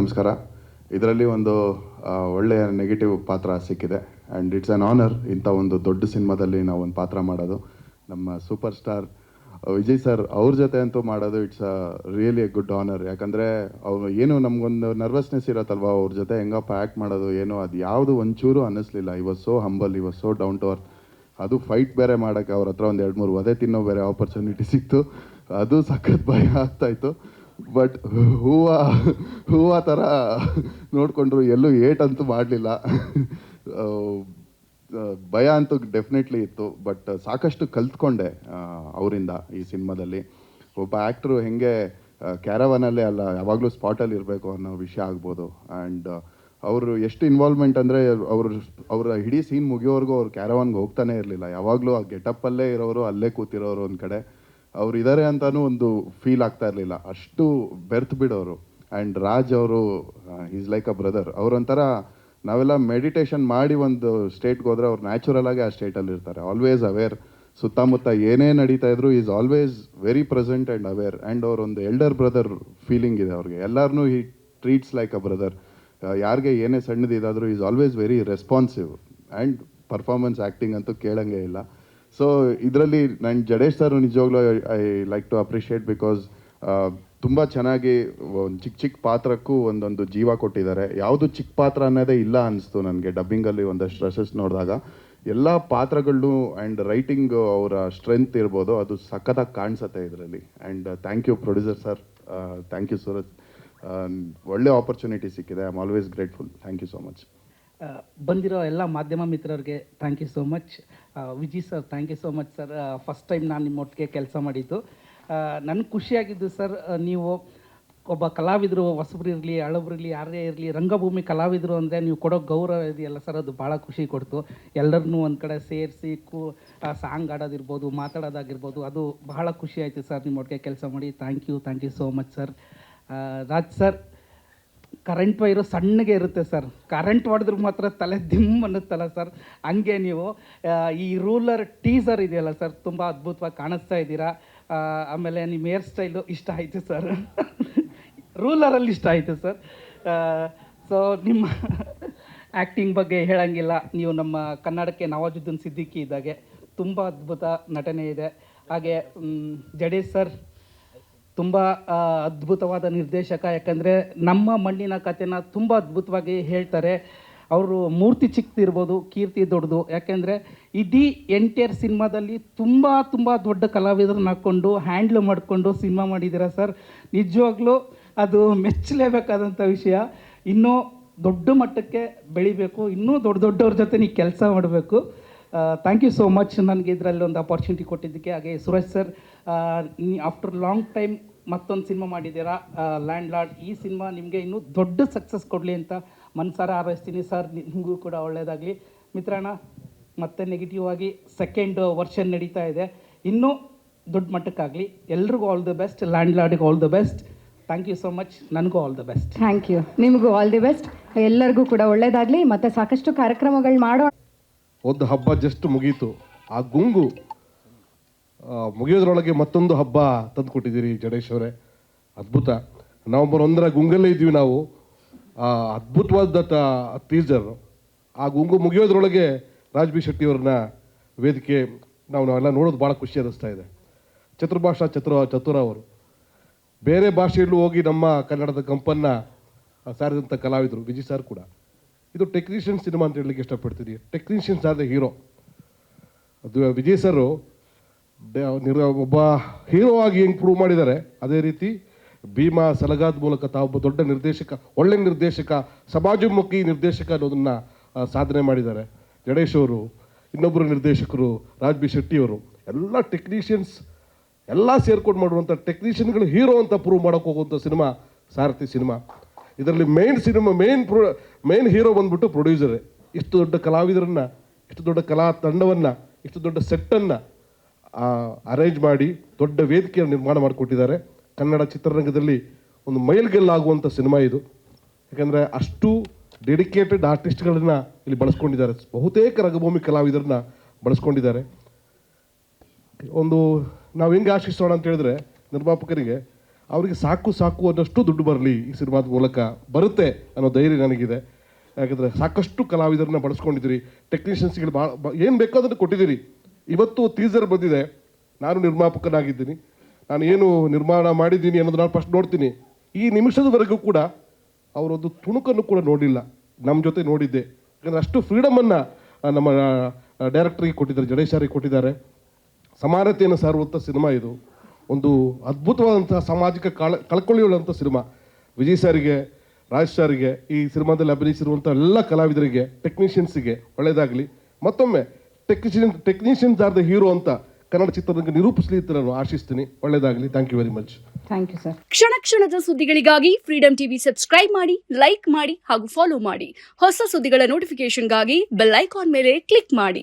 ನಮಸ್ಕಾರ. ಇದರಲ್ಲಿ ಒಂದು ಒಳ್ಳೆಯ ನೆಗೆಟಿವ್ ಪಾತ್ರ ಸಿಕ್ಕಿದೆ ಆ್ಯಂಡ್ ಇಟ್ಸ್ ಆ್ಯನ್ ಆನರ್. ಇಂಥ ಒಂದು ದೊಡ್ಡ ಸಿನಿಮಾದಲ್ಲಿ ನಾವು ಒಂದು ಪಾತ್ರ ಮಾಡೋದು. ನಮ್ಮ ಸೂಪರ್ ಸ್ಟಾರ್ ವಿಜಯ್ ಸರ್ ಅವ್ರ ಜೊತೆ ಅಂತೂ ಮಾಡೋದು it's really A good honour. ಯಾಕಂದರೆ ಅವರು ಏನು ನಮಗೊಂದು ನರ್ವಸ್ನೆಸ್ ಇರತ್ತಲ್ವ, ಅವ್ರ ಜೊತೆ ಹೆಂಗಪ್ಪ ಆ್ಯಕ್ಟ್ ಮಾಡೋದು ಏನೋ ಅದು ಯಾವುದು ಒಂಚೂರು ಅನ್ನಿಸ್ಲಿಲ್ಲ. He was so humble, he was so down to earth. ಅದು ಫೈಟ್ ಬೇರೆ ಮಾಡೋಕ್ಕೆ ಅವ್ರ ಹತ್ರ ಒಂದು 2-3 ವಧೆ ತಿನ್ನೋ ಬೇರೆ ಆಪರ್ಚುನಿಟಿ ಸಿಕ್ತು. ಅದು ಸಖತ್ ಭಯ ಆಗ್ತಾಯಿತ್ತು. ಬಟ್ ಹೂವು ಥರ ನೋಡಿಕೊಂಡ್ರು, ಎಲ್ಲೂ ಏಟಂತೂ ಮಾಡಲಿಲ್ಲ. ಭಯ ಅಂತೂ ಡೆಫಿನೆಟ್ಲಿ ಇತ್ತು. ಬಟ್ ಸಾಕಷ್ಟು ಕಲ್ತ್ಕೊಂಡೆ ಅವರಿಂದ ಈ ಸಿನಿಮಾದಲ್ಲಿ. ಒಬ್ಬ ಆ್ಯಕ್ಟ್ರು ಹೆಂಗೆ ಕ್ಯಾರವನಲ್ಲೇ ಅಲ್ಲ ಯಾವಾಗಲೂ ಸ್ಪಾಟಲ್ಲಿ ಇರಬೇಕು ಅನ್ನೋ ವಿಷಯ ಆಗ್ಬೋದು. ಆ್ಯಂಡ್ ಅವರು ಎಷ್ಟು ಇನ್ವಾಲ್ವ್ಮೆಂಟ್ ಅಂದರೆ ಅವರ ಇಡೀ ಸೀನ್ ಮುಗಿಯೋವರೆಗೂ ಅವ್ರು ಕ್ಯಾರವಾನ್ಗೆ ಹೋಗ್ತಾನೆ ಇರಲಿಲ್ಲ. ಯಾವಾಗಲೂ ಆ ಗೆಟಪ್ಪಲ್ಲೇ ಇರೋರು, ಅಲ್ಲೇ ಕೂತಿರೋರು ಒಂದು ಕಡೆ. ಅವ್ರು ಇದ್ದಾರೆ ಅಂತಲೂ ಒಂದು ಫೀಲ್ ಆಗ್ತಾ ಇರಲಿಲ್ಲ, ಅಷ್ಟು ಬೆರ್ತು ಬಿಡೋರು. ಆ್ಯಂಡ್ ರಾಜ್ ಅವರು ಈಸ್ ಲೈಕ್ ಅ ಬ್ರದರ್. ಅವರೊಂಥರ ನಾವೆಲ್ಲ ಮೆಡಿಟೇಷನ್ ಮಾಡಿ ಒಂದು ಸ್ಟೇಟ್ಗೆ ಹೋದರೆ ಅವ್ರು ನ್ಯಾಚುರಲ್ ಆಗಿ ಆ ಸ್ಟೇಟಲ್ಲಿ ಇರ್ತಾರೆ. Always aware. ಸುತ್ತಮುತ್ತ ಏನೇ ನಡೀತಾ ಇದ್ರು is always very present and aware. And ಅವರೊಂದು ಎಲ್ಡರ್ ಬ್ರದರ್ ಫೀಲಿಂಗ್ ಇದೆ ಅವ್ರಿಗೆ. ಎಲ್ಲರನ್ನೂ he treats like a brother. ಯಾರಿಗೆ ಏನೇ ಸಣ್ಣದಿದಾದರೂ is always very responsive. And performance acting ಅಂತೂ ಕೇಳಂಗೆ ಇಲ್ಲ. ಸೊ ಇದರಲ್ಲಿ ನಾನು ಜಡೇಶ್ ಸರ್ ನಿಜವಾಗ್ಲೂ I like to appreciate, because ತುಂಬ ಚೆನ್ನಾಗಿ ಒಂದು ಚಿಕ್ಕ ಪಾತ್ರಕ್ಕೂ ಒಂದೊಂದು ಜೀವ ಕೊಟ್ಟಿದ್ದಾರೆ. ಯಾವುದು ಚಿಕ್ಕ ಪಾತ್ರ ಅನ್ನೋದೇ ಇಲ್ಲ ಅನ್ನಿಸ್ತು ನನಗೆ ಡಬ್ಬಿಂಗಲ್ಲಿ ಒಂದಷ್ಟು ರಸಸ್ ನೋಡಿದಾಗ. ಎಲ್ಲ ಪಾತ್ರಗಳು ಆ್ಯಂಡ್ ರೈಟಿಂಗ್ ಅವರ ಸ್ಟ್ರೆಂತ್ ಇರ್ಬೋದು, ಅದು ಸಖತ್ತಾಗಿ ಕಾಣಿಸುತ್ತೆ ಇದರಲ್ಲಿ. And thank you producer sir, thank you Suraj. ಒಳ್ಳೆ ಆಪರ್ಚುನಿಟಿ ಸಿಕ್ಕಿದೆ. I am always grateful. Thank you so much. ಬಂದಿರೋ ಎಲ್ಲ ಮಾಧ್ಯಮ ಮಿತ್ರರಿಗೆ thank you so much. Vijay sir, thank you so much sir. First time ನಾನು ನಿಮ್ಮೊಟ್ಟಿಗೆ ಕೆಲಸ ಮಾಡಿದ್ದು. ನನಗೆ ಖುಷಿಯಾಗಿದ್ದು ಸರ್, ನೀವು ಒಬ್ಬ ಕಲಾವಿದರು, ಹೊಸಬ್ರು ಇರಲಿ ಹಳಬ್ರಿರಲಿ ಯಾರೇ ಇರಲಿ, ರಂಗಭೂಮಿ ಕಲಾವಿದರು ಅಂದರೆ ನೀವು ಕೊಡೋ ಗೌರವ ಇದೆಯಲ್ಲ ಸರ್, ಅದು ಭಾಳ ಖುಷಿ ಕೊಡ್ತು. ಎಲ್ಲರನ್ನೂ ಒಂದು ಕಡೆ ಸೇರಿಸಿ ಸಾಂಗ್ ಆಡೋದಿರ್ಬೋದು, ಮಾತಾಡೋದಾಗಿರ್ಬೋದು, ಅದು ಬಹಳ ಖುಷಿ ಆಯಿತು ಸರ್ ನಿಮ್ಮೊಟ್ಟಿಗೆ ಕೆಲಸ ಮಾಡಿ. Thank you so much sir. Raj sir, current wire ಸಣ್ಣಗೆ ಇರುತ್ತೆ ಸರ್, ಕರೆಂಟ್ ಹೊಡೆದ್ರೆ ಮಾತ್ರ ತಲೆ ದಿಮ್ ಅನ್ನುತ್ತಲ್ಲ ಸರ್, ಹಂಗೆ ನೀವು ಈ ರೂಲರ್ ಟೀಸರ್ ಇದೆಯಲ್ಲ ಸರ್, ತುಂಬ ಅದ್ಭುತವಾಗಿ ಕಾಣಿಸ್ತಾ ಇದ್ದೀರಾ. ಆಮೇಲೆ ನಿಮ್ಮ ಹೇರ್ ಸ್ಟೈಲು ಇಷ್ಟ ಆಯಿತು ಸರ್, ರೂಲರಲ್ಲಿ ಇಷ್ಟ ಆಯಿತು ಸರ್. ಸೊ ನಿಮ್ಮ ಆ್ಯಕ್ಟಿಂಗ್ ಬಗ್ಗೆ ಹೇಳೋಂಗಿಲ್ಲ. ನೀವು ನಮ್ಮ ಕನ್ನಡಕ್ಕೆ ನವಾಜುದ್ದೀನ್ ಸಿದ್ದಿಕಿ ಇದ್ದಾಗೆ ತುಂಬ ಅದ್ಭುತ ನಟನೆ ಇದೆ. ಹಾಗೆ ಜಡೇಶ್ ಸರ್ ತುಂಬ ಅದ್ಭುತವಾದ ನಿರ್ದೇಶಕ. ಯಾಕಂದರೆ ನಮ್ಮ ಮಣ್ಣಿನ ಕಥೆನ ತುಂಬ ಅದ್ಭುತವಾಗಿ ಹೇಳ್ತಾರೆ. ಅವರು ಮೂರ್ತಿ ಚಿಕ್ಕದಿರ್ಬೋದು, ಕೀರ್ತಿ ದೊಡ್ಡದು. ಯಾಕೆಂದರೆ ಇಡೀ ಎಂಟೈರ್ ಸಿನಿಮಾದಲ್ಲಿ ತುಂಬ ದೊಡ್ಡ ಕಲಾವಿದರನ್ನ ಹಾಕ್ಕೊಂಡು ಹ್ಯಾಂಡ್ಲ್ ಮಾಡಿಕೊಂಡು ಸಿನಿಮಾ ಮಾಡಿದ್ದೀರಾ ಸರ್. ನಿಜವಾಗ್ಲೂ ಅದು ಮೆಚ್ಚಲೇಬೇಕಾದಂಥ ವಿಷಯ. ಇನ್ನೂ ದೊಡ್ಡ ಮಟ್ಟಕ್ಕೆ ಬೆಳಿಬೇಕು, ಇನ್ನೂ ದೊಡ್ಡವ್ರ ಜೊತೆ ನೀವು ಕೆಲಸ ಮಾಡಬೇಕು. ಥ್ಯಾಂಕ್ ಯು ಸೋ ಮಚ್ ನನಗೆ ಇದರಲ್ಲಿ ಒಂದು ಅಪಾರ್ಚುನಿಟಿ ಕೊಟ್ಟಿದ್ದಕ್ಕೆ. ಹಾಗೆ Suresh sir, after long time ಮತ್ತೊಂದು ಸಿನಿಮಾ ಮಾಡಿದ್ದೀರಾ, ಲ್ಯಾಂಡ್ ಲಾರ್ಡ್. ಈ ಸಿನಿಮಾ ನಿಮಗೆ ಇನ್ನೂ ದೊಡ್ಡ ಸಕ್ಸಸ್ ಕೊಡಲಿ ಅಂತ ಮನಸಾರ ಹಾರೈಸ್ತೀನಿ ಸರ್. ನಿಮಗೂ ಕೂಡ ಒಳ್ಳೆಯದಾಗಲಿ. ಮಿತ್ರಣ್ಣ, ಮತ್ತೆ ನೆಗೆಟಿವ್ ಆಗಿ ಸೆಕೆಂಡ್ ವರ್ಷನ್ ನಡೀತಾ ಇದೆ, ಇನ್ನೂ ದೊಡ್ಡ ಮಟ್ಟಕ್ಕಾಗಲಿ. ಎಲ್ರಿಗೂ ಆಲ್ ದ ಬೆಸ್ಟ್. ಲ್ಯಾಂಡ್ ಲಾರ್ಡಿಗೆ all the best. Thank you so much. ನನಗೂ all the best. Thank you. ನಿಮಗೂ ಆಲ್ ದಿ ಬೆಸ್ಟ್. ಎಲ್ಲರಿಗೂ ಕೂಡ ಒಳ್ಳೆಯದಾಗಲಿ. ಮತ್ತು ಸಾಕಷ್ಟು ಕಾರ್ಯಕ್ರಮಗಳು ಮಾಡೋಣ. ಒಂದು ಹಬ್ಬ ಜಸ್ಟ್ ಮುಗೀತು, ಆ ಗುಂಗು ಮುಗಿಯೋದ್ರೊಳಗೆ ಮತ್ತೊಂದು ಹಬ್ಬ ತಂದು ಕೊಟ್ಟಿದ್ದೀರಿ ಜಡೇಶ್ ಅವರೇ. ಅದ್ಭುತ. ನವಂಬರ್ 1ರ ಗುಂಗಲ್ಲೇ ಇದ್ವಿ ನಾವು. ಅದ್ಭುತವಾದ ಟೀಸರ್. ಆ ಗುಂಗು ಮುಗಿಯೋದ್ರೊಳಗೆ ರಾಜ್ ಬಿ ಶೆಟ್ಟಿ ಅವ್ರನ್ನ ವೇದಿಕೆ ನಾವೆಲ್ಲ ನೋಡೋದು ಭಾಳ ಖುಷಿ ಅನ್ನಿಸ್ತಾ ಇದೆ. ಚತುರ್ಭಾಷಾ ಚತುರ ಅವರು ಬೇರೆ ಭಾಷೆಯಲ್ಲೂ ಹೋಗಿ ನಮ್ಮ ಕನ್ನಡದ ಕಂಪನ್ನು ಸಾರಿದಂಥ ಕಲಾವಿದರು. ವಿಜಯ್ ಸರ್ ಕೂಡ. ಇದು ಟೆಕ್ನಿಷಿಯನ್ ಸಿನಿಮಾ ಅಂತ ಹೇಳಲಿಕ್ಕೆ ಇಷ್ಟಪಡ್ತೀನಿ. Technicians are the hero. ಅದು ವಿಜಯ್ ಸರ್ ಒಬ್ಬ ಹೀರೋ ಆಗಿ ಹೆಂಗೆ ಪ್ರೂವ್ ಮಾಡಿದ್ದಾರೆ, ಅದೇ ರೀತಿ ಭೀಮಾ ಸಲಗಾದ ಮೂಲಕ ತಾವೊಬ್ಬ ದೊಡ್ಡ ನಿರ್ದೇಶಕ, ಒಳ್ಳೆ ನಿರ್ದೇಶಕ, ಸಮಾಜಮುಖಿ ನಿರ್ದೇಶಕ ಅನ್ನೋದನ್ನು ಸಾಧನೆ ಮಾಡಿದ್ದಾರೆ. ಜಡೇಶ್ ಅವರು, ಇನ್ನೊಬ್ಬರು ನಿರ್ದೇಶಕರು ರಾಜ್ ಬಿ ಶೆಟ್ಟಿ ಅವರು, ಎಲ್ಲ ಟೆಕ್ನಿಷಿಯನ್ಸ್ ಎಲ್ಲ ಸೇರ್ಕೊಂಡು ಮಾಡುವಂಥ ಟೆಕ್ನಿಷಿಯನ್ಗಳು ಹೀರೋ ಅಂತ ಪ್ರೂವ್ ಮಾಡೋಕ್ಕೆ ಹೋಗುವಂಥ ಸಿನಿಮಾ ಸಾರಥಿ ಸಿನಿಮಾ. ಇದರಲ್ಲಿ ಮೇನ್ ಹೀರೋ ಬಂದ್ಬಿಟ್ಟು ಪ್ರೊಡ್ಯೂಸರೇ. ಇಷ್ಟು ದೊಡ್ಡ ಕಲಾವಿದರನ್ನು, ಇಷ್ಟು ದೊಡ್ಡ ಕಲಾ ತಂಡವನ್ನು, ಇಷ್ಟು ದೊಡ್ಡ ಸೆಟ್ಟನ್ನು ಅರೇಂಜ್ ಮಾಡಿ ದೊಡ್ಡ ವೇದಿಕೆಯನ್ನು ನಿರ್ಮಾಣ ಮಾಡಿಕೊಟ್ಟಿದ್ದಾರೆ. ಕನ್ನಡ ಚಿತ್ರರಂಗದಲ್ಲಿ ಒಂದು ಮೈಲ್ಗಲ್ಲಾಗುವಂಥ ಸಿನಿಮಾ ಇದು. ಯಾಕಂದರೆ ಅಷ್ಟು ಡೆಡಿಕೇಟೆಡ್ ಆರ್ಟಿಸ್ಟ್ಗಳನ್ನು ಇಲ್ಲಿ ಬಳಸ್ಕೊಂಡಿದ್ದಾರೆ. ಬಹುತೇಕ ರಂಗಭೂಮಿ ಕಲಾವಿದರನ್ನ ಬಳಸ್ಕೊಂಡಿದ್ದಾರೆ. ನಾವು ಹೆಂಗೆ ಆಶಿಸೋಣ ಅಂತ ಹೇಳಿದ್ರೆ, ನಿರ್ಮಾಪಕರಿಗೆ ಅವರಿಗೆ ಸಾಕು ಸಾಕು ಅನ್ನೋಷ್ಟು ದುಡ್ಡು ಬರಲಿ ಈ ಸಿನಿಮಾದ ಮೂಲಕ, ಬರುತ್ತೆ ಅನ್ನೋ ಧೈರ್ಯ ನನಗಿದೆ. ಯಾಕಂದರೆ ಸಾಕಷ್ಟು ಕಲಾವಿದರನ್ನ ಬಳಸ್ಕೊಂಡಿದ್ದೀರಿ, ಟೆಕ್ನಿಷಿಯನ್ಸ್ಗಳು ಏನು ಬೇಕೋ ಅದನ್ನು ಕೊಟ್ಟಿದ್ದೀರಿ. ಇವತ್ತು ಟೀಸರ್ ಬಂದಿದೆ, ನಾನು ನಿರ್ಮಾಪಕನಾಗಿದ್ದೀನಿ, ನಾನು ಏನು ನಿರ್ಮಾಣ ಮಾಡಿದ್ದೀನಿ ಅನ್ನೋದು ನಾನು ಫಸ್ಟ್ ನೋಡ್ತೀನಿ. ಈ ನಿಮಿಷದವರೆಗೂ ಕೂಡ ಅವರೊಂದು ತುಣುಕನ್ನು ಕೂಡ ನೋಡಿಲ್ಲ, ನಮ್ಮ ಜೊತೆ ನೋಡಿದ್ದೆ. ಯಾಕಂದರೆ ಅಷ್ಟು ಫ್ರೀಡಮನ್ನು ನಮ್ಮ ಡೈರೆಕ್ಟ್ರಿಗೆ ಕೊಟ್ಟಿದ್ದಾರೆ, ಜಡೇಶ್ ಅವರಿಗೆ ಕೊಟ್ಟಿದ್ದಾರೆ. ಸಮಾನತೆಯನ್ನು ಸಾರುವಂಥ ಸಿನಿಮಾ ಇದು, ಒಂದು ಅದ್ಭುತವಾದಂಥ ಸಾಮಾಜಿಕ ಕಳಕಳಿಯುಳ್ಳಂಥ ಸಿನಿಮಾ. ವಿಜಯ್ ಸಾರಿಗೆ, ರಾಜ್ ಸಾರಿಗೆ, ಈ ಸಿನಿಮಾದಲ್ಲಿ ಅಭಿನಯಿಸಿರುವಂಥ ಎಲ್ಲ ಕಲಾವಿದರಿಗೆ, ಟೆಕ್ನಿಷಿಯನ್ಸಿಗೆ ಒಳ್ಳೆಯದಾಗಲಿ. ಮತ್ತೊಮ್ಮೆ ಟೆಕ್ನಿಷಿಯನ್ಸ್ ಆರ್ ದ ಹೀರೋ ಅಂತ ಕನ್ನಡ ಚಿತ್ರರಂಗ ನಿರೂಪಿಸಲಿ ಅಂತ ನಾನು ಆಶಿಸ್ತೀನಿ. ಒಳ್ಳೆಯದಾಗಲಿ. Thank you very much. Thank you sir. ಕ್ಷಣ ಕ್ಷಣದ ಸುದ್ದಿಗಳಿಗಾಗಿ ಫ್ರೀಡಂ ಟಿವಿ ಸಬ್ಸ್ಕ್ರೈಬ್ ಮಾಡಿ, ಲೈಕ್ ಮಾಡಿ ಹಾಗೂ ಫಾಲೋ ಮಾಡಿ. ಹೊಸ ಸುದ್ದಿಗಳ ನೋಟಿಫಿಕೇಶನ್ಗಾಗಿ ಬೆಲ್ ಐಕಾನ್ ಮೇಲೆ ಕ್ಲಿಕ್ ಮಾಡಿ.